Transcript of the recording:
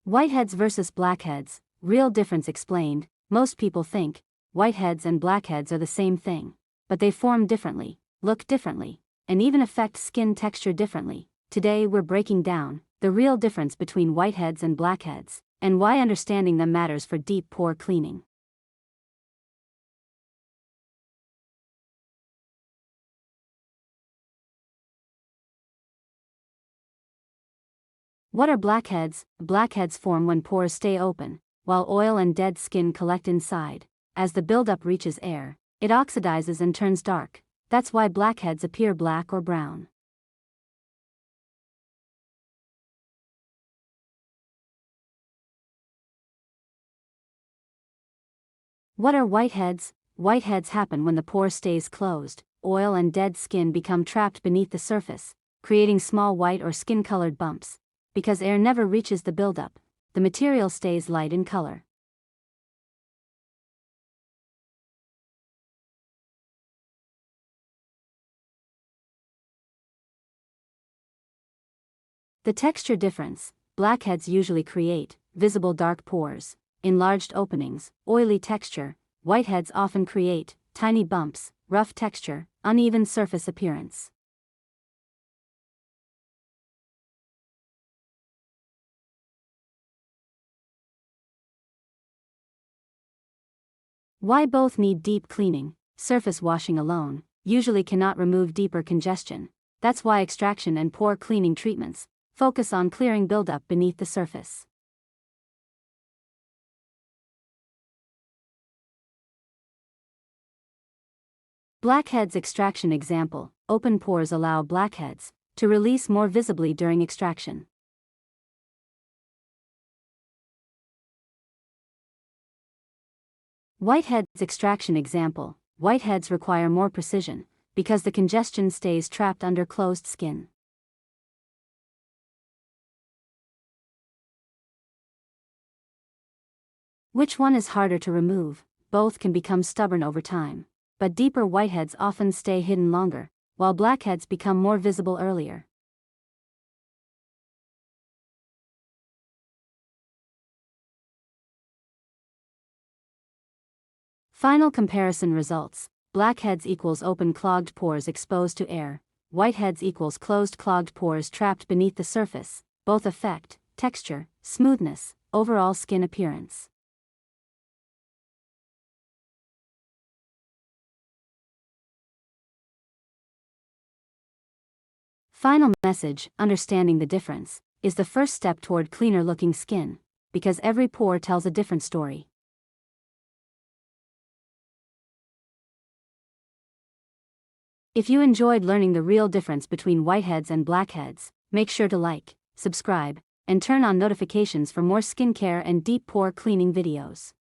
Whiteheads versus blackheads, real difference explained. Most people think whiteheads and blackheads are the same thing, but they form differently, look differently, and even affect skin texture differently. Today we're breaking down the real difference between whiteheads and blackheads, and why understanding them matters for deep pore cleaning. What are blackheads? Blackheads form when pores stay open, while oil and dead skin collect inside. As the buildup reaches air, it oxidizes and turns dark. That's why blackheads appear black or brown. What are whiteheads? Whiteheads happen when the pore stays closed. Oil and dead skin become trapped beneath the surface, creating small white or skin-colored bumps. Because air never reaches the buildup, the material stays light in color. The texture difference: blackheads usually create visible dark pores, enlarged openings, oily texture. Whiteheads often create tiny bumps, rough texture, uneven surface appearance. Why both need deep cleaning? Surface washing alone usually cannot remove deeper congestion. That's why extraction and pore cleaning treatments focus on clearing buildup beneath the surface. Blackheads extraction example: open pores allow blackheads to release more visibly during extraction. Whiteheads extraction example: whiteheads require more precision because the congestion stays trapped under closed skin. Which one is harder to remove? Both can become stubborn over time, but deeper whiteheads often stay hidden longer, while blackheads become more visible earlier. Final comparison results: blackheads equals open clogged pores exposed to air, whiteheads equals closed clogged pores trapped beneath the surface. Both affect texture, smoothness, overall skin appearance. Final message: understanding the difference is the first step toward cleaner looking skin, because every pore tells a different story. If you enjoyed learning the real difference between whiteheads and blackheads, make sure to like, subscribe, and turn on notifications for more skincare and deep pore cleaning videos.